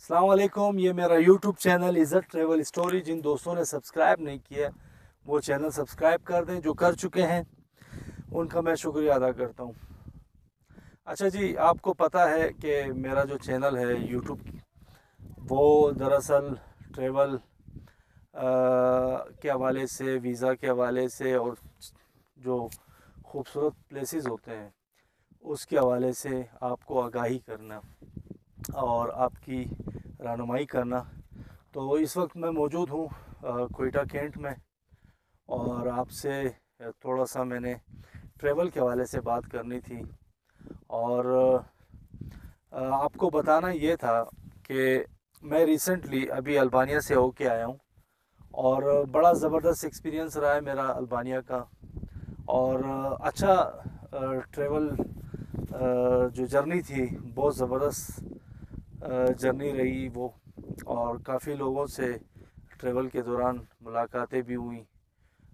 अस्सलाम वालेकुम। ये मेरा यूट्यूब चैनल इज़्ज़त ट्रैवल स्टोरी। जिन दोस्तों ने सब्सक्राइब नहीं किया वो चैनल सब्सक्राइब कर दें, जो कर चुके हैं उनका मैं शुक्रिया अदा करता हूँ। अच्छा जी, आपको पता है कि मेरा जो चैनल है यूट्यूब, वो दरअसल ट्रैवल के हवाले से, वीज़ा के हवाले से और जो खूबसूरत प्लेसेस होते हैं उसके हवाले से आपको आगाही करना और आपकी रहनुमाई करना। तो इस वक्त मैं मौजूद हूँ कोयटा कैंट में, और आपसे थोड़ा सा मैंने ट्रैवल के हवाले से बात करनी थी। और आपको बताना ये था कि मैं रिसेंटली अभी अल्बानिया से होके आया हूँ, और बड़ा ज़बरदस्त एक्सपीरियंस रहा है मेरा अल्बानिया का। और अच्छा ट्रैवल जो जर्नी थी बहुत ज़बरदस्त जर्नी रही वो। और काफ़ी लोगों से ट्रैवल के दौरान मुलाकातें भी हुई,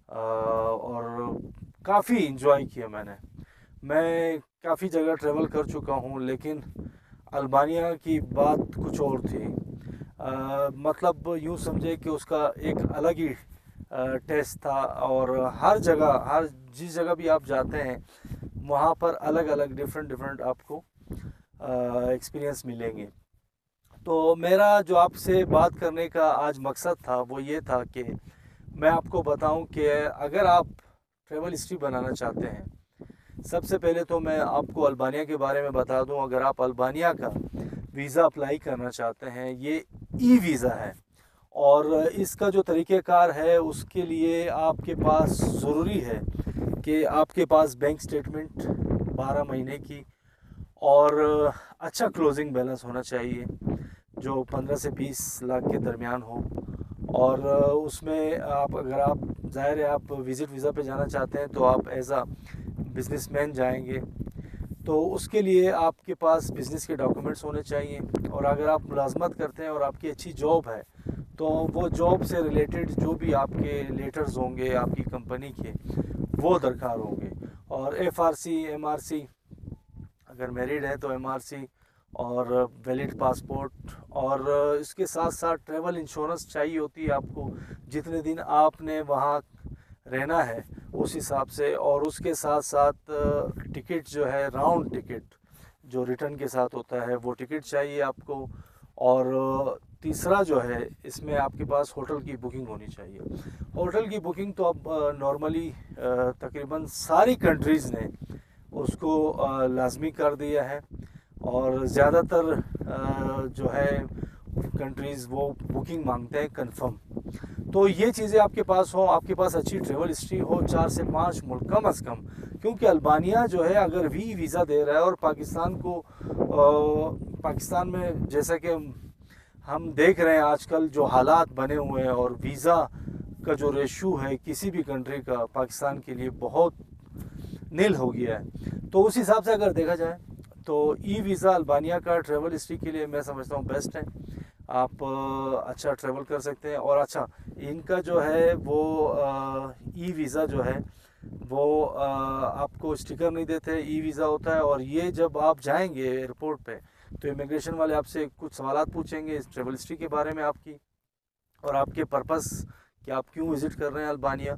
और काफ़ी इंजॉय किया मैंने। मैं काफ़ी जगह ट्रैवल कर चुका हूँ, लेकिन अल्बानिया की बात कुछ और थी। मतलब यूँ समझे कि उसका एक अलग ही टेस्ट था, और हर जगह, हर जिस जगह भी आप जाते हैं वहाँ पर अलग अलग डिफरेंट डिफरेंट आपको एक्सपीरियंस मिलेंगे। तो मेरा जो आपसे बात करने का आज मकसद था वो ये था कि मैं आपको बताऊं कि अगर आप ट्रैवल हिस्ट्री बनाना चाहते हैं, सबसे पहले तो मैं आपको अल्बानिया के बारे में बता दूं। अगर आप अल्बानिया का वीज़ा अप्लाई करना चाहते हैं, ये ई वीज़ा है, और इसका जो तरीक़ेकार है उसके लिए आपके पास ज़रूरी है कि आपके पास बैंक स्टेटमेंट 12 महीने की और अच्छा क्लोजिंग बैलेंस होना चाहिए जो 15 से 20 लाख के दरमियान हो। और उसमें आप, अगर आप, ज़ाहिर है आप विज़िट वीज़ा पे जाना चाहते हैं तो आप एज आ बिजनेसमैन जाएंगे, तो उसके लिए आपके पास बिज़नेस के डॉक्यूमेंट्स होने चाहिए। और अगर आप मुलाजमत करते हैं और आपकी अच्छी जॉब है, तो वो जॉब से रिलेटेड जो भी आपके लेटर्स होंगे आपकी कंपनी के, वो दरकार होंगे। और FRC, MRC, अगर मैरिड है तो MRC, और वैलिड पासपोर्ट, और इसके साथ साथ ट्रैवल इंश्योरेंस चाहिए होती है आपको, जितने दिन आपने वहाँ रहना है उस हिसाब से। और उसके साथ साथ टिकट जो है, राउंड टिकट जो रिटर्न के साथ होता है, वो टिकट चाहिए आपको। और तीसरा जो है, इसमें आपके पास होटल की बुकिंग होनी चाहिए। होटल की बुकिंग तो अब नॉर्मली तकरीबन सारी कंट्रीज़ ने उसको लाजमी कर दिया है, और ज़्यादातर जो है कंट्रीज़ वो बुकिंग मांगते हैं कंफर्म। तो ये चीज़ें आपके पास हो, आपके पास अच्छी ट्रैवल हिस्ट्री हो 4 से 5 मुल्क कम अज़ कम, क्योंकि अल्बानिया जो है अगर वीज़ा दे रहा है, और पाकिस्तान को पाकिस्तान में जैसा कि हम देख रहे हैं आजकल जो हालात बने हुए हैं, और वीज़ा का जो रेशू है किसी भी कंट्री का पाकिस्तान के लिए बहुत नील हो गया है। तो उस हिसाब से अगर देखा जाए तो ई वीज़ा अल्बानिया का ट्रैवल हिस्ट्री के लिए मैं समझता हूँ बेस्ट है। आप अच्छा ट्रैवल कर सकते हैं। और अच्छा, इनका जो है वो ई वीज़ा जो है वो आपको स्टिकर नहीं देते, ई वीज़ा होता है। और ये जब आप जाएंगे एयरपोर्ट पे, तो इमिग्रेशन वाले आपसे कुछ सवालात पूछेंगे इस ट्रैवल हिस्ट्री के बारे में आपकी, और आपके पर्पस कि आप क्यों विज़िट कर रहे हैं अल्बानिया।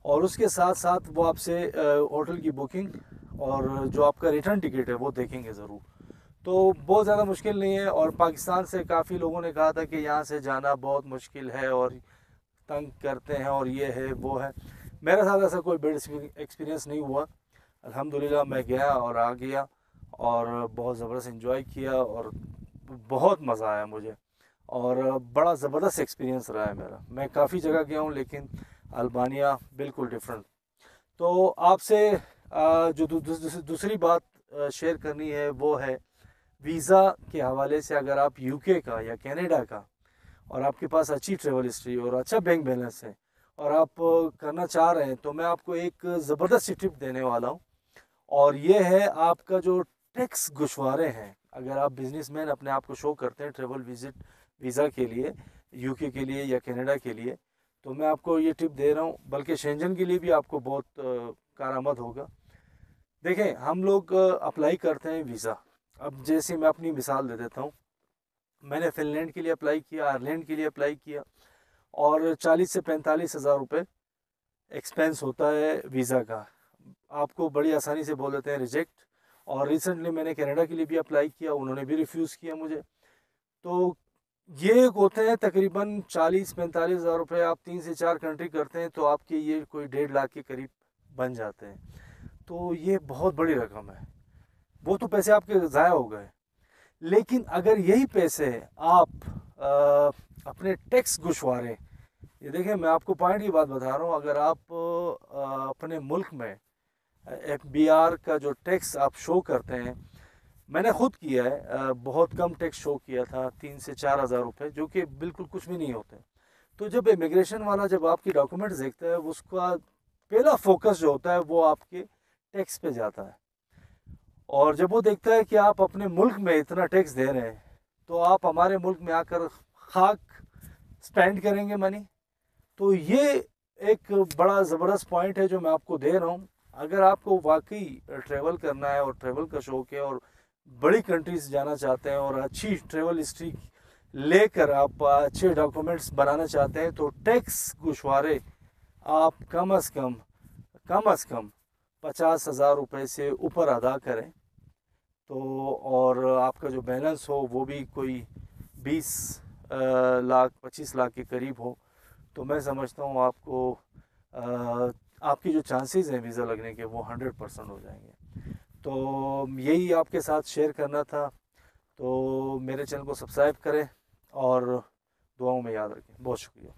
और उसके साथ साथ वो आपसे होटल की बुकिंग और जो आपका रिटर्न टिकट है वो देखेंगे ज़रूर। तो बहुत ज़्यादा मुश्किल नहीं है। और पाकिस्तान से काफ़ी लोगों ने कहा था कि यहाँ से जाना बहुत मुश्किल है और तंग करते हैं और ये है वो है। मेरे साथ ऐसा कोई बैड एक्सपीरियंस नहीं हुआ, अल्हम्दुलिल्लाह। मैं गया और आ गया, और बहुत ज़बरदस्त इंजॉय किया, और बहुत मज़ा आया मुझे, और बड़ा ज़बरदस्त एक्सपीरियंस रहा है मेरा। मैं काफ़ी जगह गया हूँ, लेकिन अल्बानिया बिल्कुल डिफरेंट। तो आपसे जो दूसरी बात शेयर करनी है वो है वीज़ा के हवाले से। अगर आप UK का या कनाडा का, और आपके पास अच्छी ट्रैवल हिस्ट्री और अच्छा बैंक बैलेंस है, और आप करना चाह रहे हैं, तो मैं आपको एक ज़बरदस्त टिप देने वाला हूँ। और ये है आपका जो टैक्स गुशवारे हैं। अगर आप बिजनेसमैन अपने आप को शो करते हैं ट्रैवल विजिट वीज़ा के लिए, UK के लिए या कनाडा के लिए, तो मैं आपको ये टिप दे रहा हूँ, बल्कि शेंजन के लिए भी आपको बहुत कारआमद होगा। देखें, हम लोग अप्लाई करते हैं वीज़ा। अब जैसे मैं अपनी मिसाल दे देता हूँ, मैंने फिनलैंड के लिए अप्लाई किया, आयरलैंड के लिए अप्लाई किया, और 40 से 45 हज़ार रुपये एक्सपेंस होता है वीज़ा का। आपको बड़ी आसानी से बोल देते हैं रिजेक्ट। और रिसेंटली मैंने कनाडा के लिए भी अप्लाई किया, उन्होंने भी रिफ्यूज़ किया मुझे। तो ये होते हैं तकरीबन 40-45 हज़ार रुपये। आप 3 से 4 कंट्री करते हैं तो आपके ये कोई 1.5 लाख के करीब बन जाते हैं। तो ये बहुत बड़ी रकम है। वो तो पैसे आपके ज़ाया हो गए, लेकिन अगर यही पैसे आप अपने टैक्स घुसवारें, ये देखिए मैं आपको पॉइंट की बात बता रहा हूँ, अगर आप अपने मुल्क में FBR का जो टैक्स आप शो करते हैं, मैंने खुद किया है, बहुत कम टैक्स शो किया था, 3 से 4 हज़ार रुपये, जो कि बिल्कुल कुछ भी नहीं होते। तो जब इमिग्रेशन वाला जब आपकी डॉक्यूमेंट्स देखता है, उसका पहला फोकस जो होता है वो आपके टैक्स पे जाता है। और जब वो देखता है कि आप अपने मुल्क में इतना टैक्स दे रहे हैं, तो आप हमारे मुल्क में आकर खाक स्पेंड करेंगे मनी। तो ये एक बड़ा ज़बरदस्त पॉइंट है जो मैं आपको दे रहा हूँ। अगर आपको वाकई ट्रैवल करना है और ट्रैवल का शौक़ है और बड़ी कंट्रीज़ जाना चाहते हैं और अच्छी ट्रैवल हिस्ट्री लेकर आप अच्छे डॉक्यूमेंट्स बनाना चाहते हैं, तो टैक्स गोशवारे आप कम अज़ कम 50 हज़ार रुपये से ऊपर अदा करें। तो और आपका जो बैलेंस हो वो भी कोई 20 लाख 25 लाख के करीब हो, तो मैं समझता हूँ आपको आपकी जो चांसेस हैं वीज़ा लगने के वो 100% हो जाएंगे। तो यही आपके साथ शेयर करना था। तो मेरे चैनल को सब्सक्राइब करें और दुआओं में याद रखें। बहुत शुक्रिया।